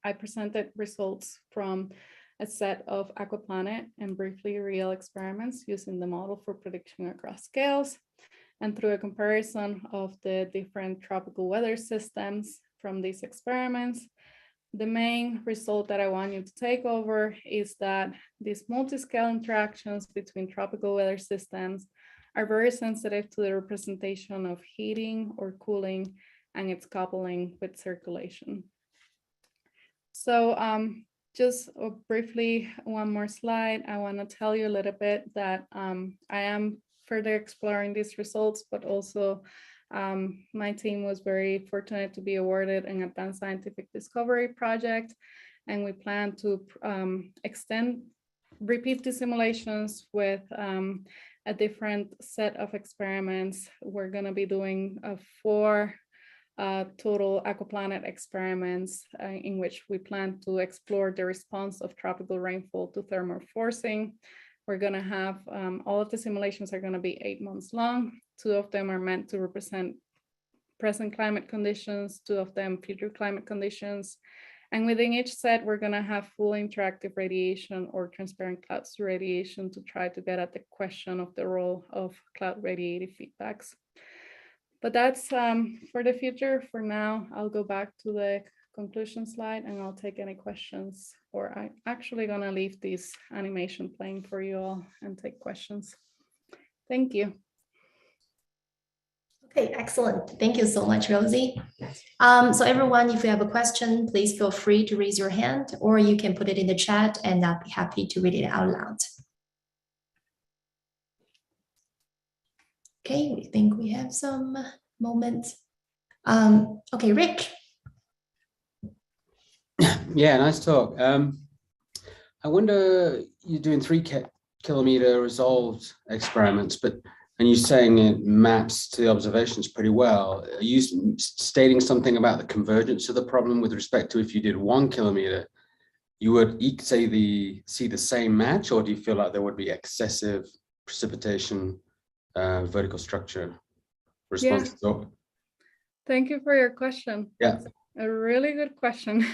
I presented results from a set of Aquaplanet and briefly real experiments using the model for prediction across scales. And through a comparison of the different tropical weather systems from these experiments, the main result that I want you to take over is that these multi-scale interactions between tropical weather systems are very sensitive to the representation of heating or cooling and its coupling with circulation. So just briefly, one more slide. I want to tell you a little bit that I am further exploring these results, but also my team was very fortunate to be awarded an Advanced Scientific Discovery project, and we plan to repeat the simulations with a different set of experiments. We're going to be doing 4 total Aquaplanet experiments in which we plan to explore the response of tropical rainfall to thermal forcing. We're going to have all of the simulations are going to be 8 months long. 2 of them are meant to represent present climate conditions, 2 of them future climate conditions. And within each set, we're going to have full interactive radiation or transparent clouds radiation to try to get at the question of the role of cloud radiative feedbacks. But that's for the future. For now, I'll go back to the conclusion slide and I'll take any questions, or I'm actually going to leave this animation playing for you all and take questions. Thank you. Okay, excellent. Thank you so much, Rosie. So everyone, if you have a question, please feel free to raise your hand, or you can put it in the chat and I'll be happy to read it out loud. Okay, we think we have some moments. Okay, Rick. Yeah, nice talk. I wonder, you're doing 3 kilometer resolved experiments, and you're saying it maps to the observations pretty well. Are you stating something about the convergence of the problem with respect to if you did 1 kilometer, you would see the same match, or do you feel like there would be excessive precipitation, vertical structure response? Yeah. Thank you for your question. Yeah. That's a really good question.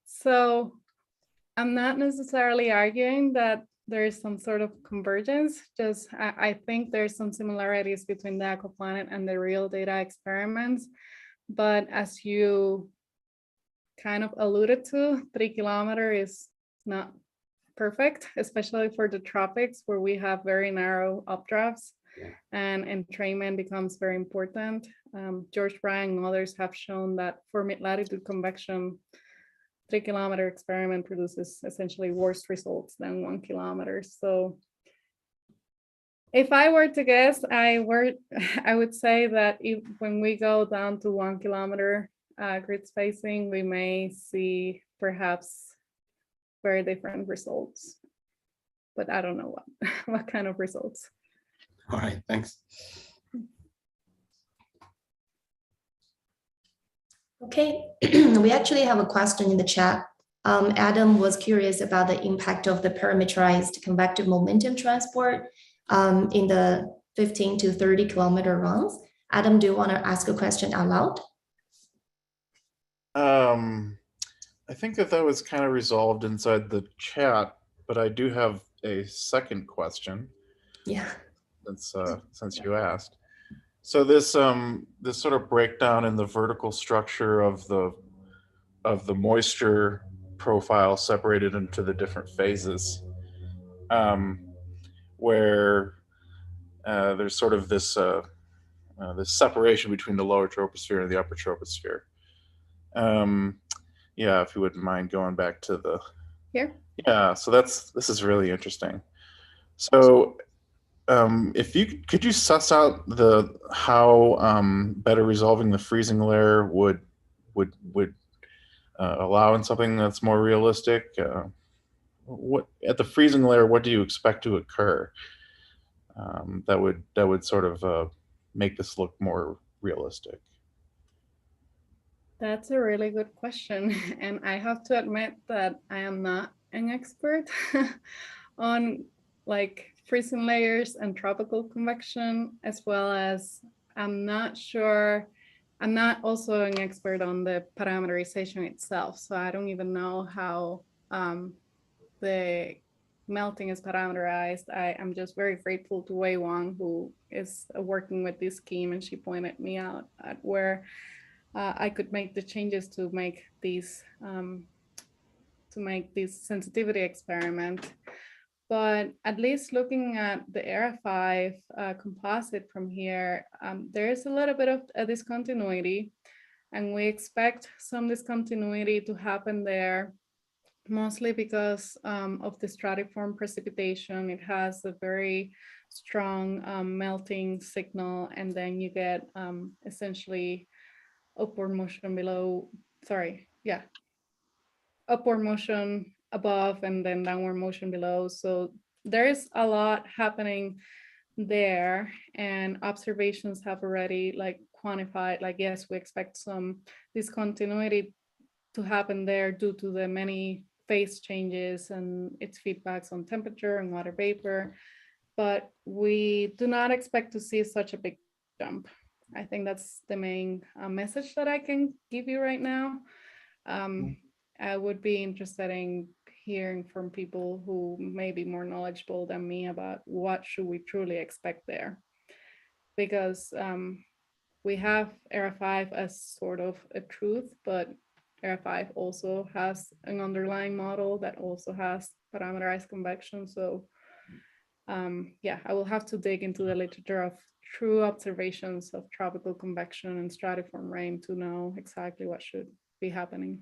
So I'm not necessarily arguing that there is some sort of convergence, just I think there's some similarities between the Aquaplanet and the real data experiments. But as you kind of alluded to, 3 kilometer is not perfect, especially for the tropics where we have very narrow updrafts. Yeah. And entrainment becomes very important. George Bryan and others have shown that for mid-latitude convection, 3 kilometer experiment produces essentially worse results than 1 kilometer. So if I were to guess, I would say that when we go down to 1 kilometer grid spacing, we may see perhaps very different results, but I don't know what kind of results. All right, thanks. Okay, we actually have a question in the chat. Adam was curious about the impact of the parameterized convective momentum transport in the 15 to 30 kilometer runs. Adam, do you want to ask a question out loud? I think that was kind of resolved inside the chat, but I do have a second question. Yeah. Since you asked. So this this sort of breakdown in the vertical structure of the moisture profile separated into the different phases, where there's sort of this this separation between the lower troposphere and the upper troposphere. Yeah, if you wouldn't mind going back to the here. Yeah, so this is really interesting. So if you could you suss out how better resolving the freezing layer would allow in something that's more realistic? What at the freezing layer, what do you expect to occur that would sort of make this look more realistic? That's a really good question, and I have to admit that I am not an expert on like freezing layers and tropical convection, as well as I'm not also an expert on the parameterization itself. So I don't even know how the melting is parameterized. I am just very grateful to Wei Wang, who is working with this scheme, and she pointed me out at where I could make the changes to make these sensitivity experiment. But at least looking at the ERA5 composite from here, there is a little bit of a discontinuity, and we expect some discontinuity to happen there, mostly because of the stratiform precipitation. It has a very strong melting signal, and then you get essentially upward motion upward motion above and then downward motion below. So there's a lot happening there, and observations have already like quantified, like, yes, we expect some discontinuity to happen there due to the many phase changes and its feedbacks on temperature and water vapor, but we do not expect to see such a big jump. I think that's the main message that I can give you right now. I would be interested in hearing from people who may be more knowledgeable than me about what should we truly expect there. Because we have ERA5 as sort of a truth, but ERA5 also has an underlying model that also has parameterized convection. So yeah, I will have to dig into the literature of true observations of tropical convection and stratiform rain to know exactly what should be happening.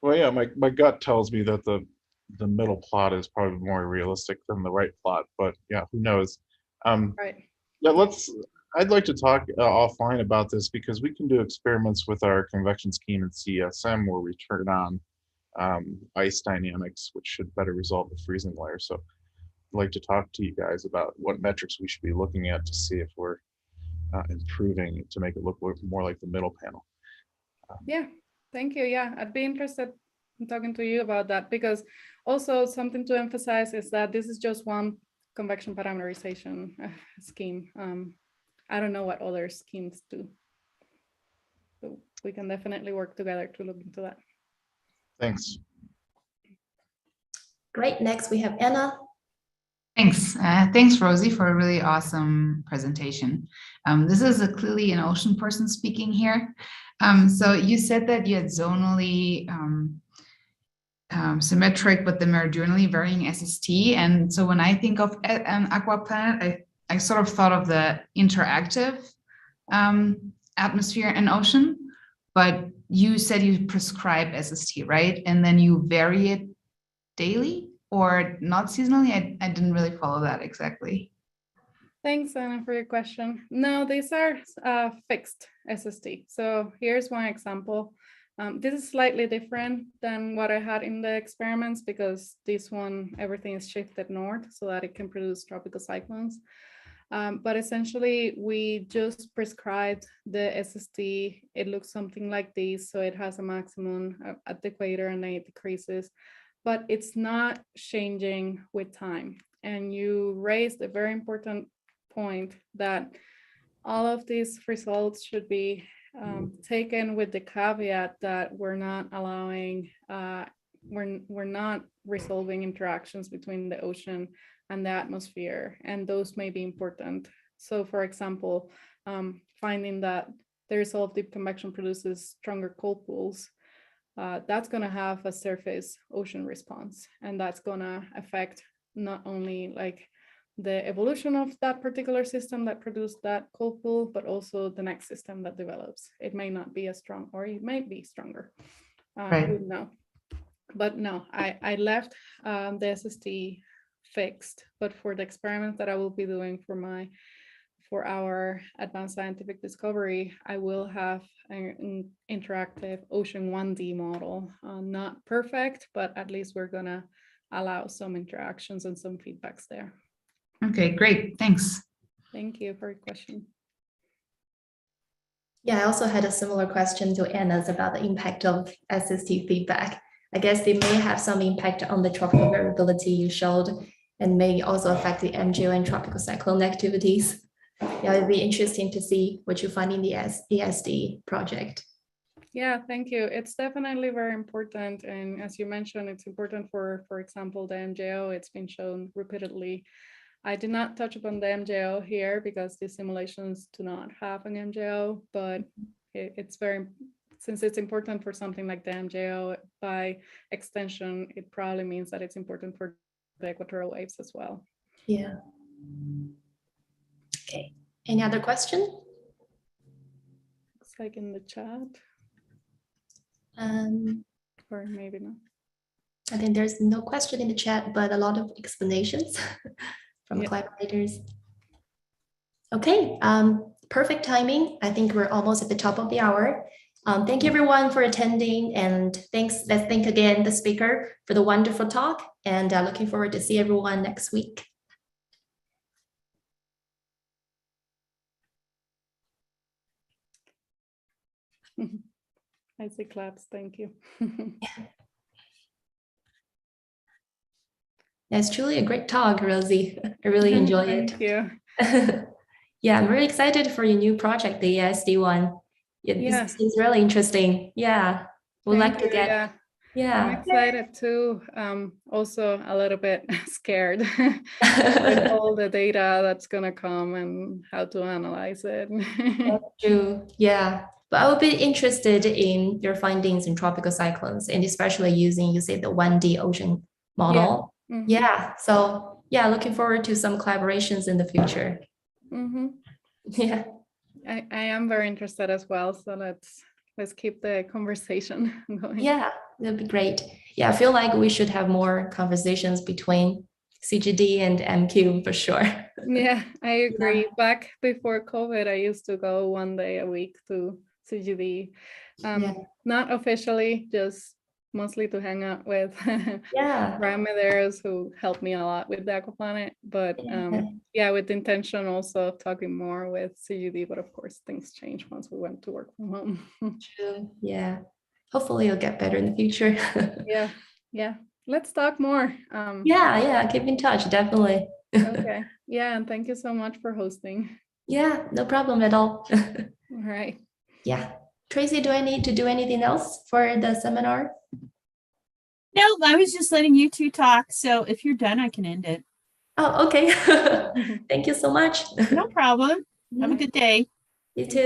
Well, yeah, my gut tells me that the middle plot is probably more realistic than the right plot, but yeah, who knows? Right. Yeah, I'd like to talk offline about this because we can do experiments with our convection scheme in CSM where we turn on ice dynamics, which should better resolve the freezing layer. So I'd like to talk to you guys about what metrics we should be looking at to see if we're improving to make it look more like the middle panel. Yeah, thank you. Yeah, I'd be interested in talking to you about that, because also something to emphasize is that this is just one convection parameterization scheme. I don't know what other schemes do. So we can definitely work together to look into that. Thanks. Great. Next, we have Anna. Thanks. Thanks, Rosie, for a really awesome presentation. This is clearly an ocean person speaking here. So you said that you had zonally symmetric, but the meridionally varying SST. And so when I think of an Aquaplanet, I sort of thought of the interactive atmosphere and ocean, but you said you prescribe SST, right? And then you vary it daily or not seasonally? I didn't really follow that exactly. Thanks, Anna, for your question. No, these are fixed SST. So here's one example. This is slightly different than what I had in the experiments because this one, everything is shifted north so that it can produce tropical cyclones. But essentially, we just prescribed the SST. It looks something like this. So it has a maximum at the equator and then it decreases, but it's not changing with time. And you raised a very important point that all of these results should be taken with the caveat that we're not allowing, we're not resolving interactions between the ocean and the atmosphere, and those may be important. So for example, finding that the resolved deep convection produces stronger cold pools, that's going to have a surface ocean response, and that's going to affect not only like the evolution of that particular system that produced that cold pool, but also the next system that develops. It may not be as strong, or it might be stronger. Right. We don't know. But no, I left the SST fixed, but for the experiments that I will be doing for our advanced scientific discovery, I will have an interactive ocean 1D model. Not perfect, but at least we're gonna allow some interactions and some feedbacks there. Okay, great, thanks. Thank you for your question. Yeah, I also had a similar question to Anna's about the impact of SST feedback. I guess they may have some impact on the tropical variability you showed, and may also affect the MJO and tropical cyclone activities. Yeah, it'd be interesting to see what you find in the ESD project. Yeah, thank you. It's definitely very important. And as you mentioned, it's important for example, the MJO. It's been shown repeatedly. I did not touch upon the MJO here because these simulations do not have an MJO, but since it's important for something like the MJO, by extension, it probably means that it's important for the equatorial waves as well. Yeah. Okay. Any other question? Looks like in the chat. Or maybe not. I think there's no question in the chat, but a lot of explanations from collaborators. Okay, perfect timing. I think we're almost at the top of the hour. Thank you everyone for attending, and let's thank again the speaker for the wonderful talk, and looking forward to see everyone next week. I see claps, thank you. It's truly a great talk, Rosie. I really enjoy it. Thank you. Yeah, I'm really excited for your new project, the ESD one. This is really interesting. Yeah, we'd like to get. Yeah, I'm excited too. Also a little bit scared with all the data that's gonna come and how to analyze it. That's true. Yeah, but I would be interested in your findings in tropical cyclones, and especially using, you say, the 1D ocean model. Yeah. Mm-hmm. Yeah. So yeah, looking forward to some collaborations in the future. Mm-hmm. Yeah. I am very interested as well. So let's keep the conversation going. Yeah, that'd be great. Yeah, I feel like we should have more conversations between CGD and MQ for sure. Yeah, I agree. Back before COVID, I used to go 1 day a week to CGD. Yeah. Not officially, just mostly to hang out with Yeah. grandmothers who helped me a lot with the Aquaplanet. But yeah, with the intention also of talking more with CGD. But of course, things changed once we went to work from home. True. Yeah. Hopefully it'll get better in the future. Yeah. Let's talk more. Yeah, keep in touch, definitely. Okay. Yeah, and thank you so much for hosting. Yeah, no problem at all. All right. Yeah. Tracy, do I need to do anything else for the seminar? No, I was just letting you two talk. So if you're done, I can end it. Oh, okay. Thank you so much. No problem. Have a good day. You too.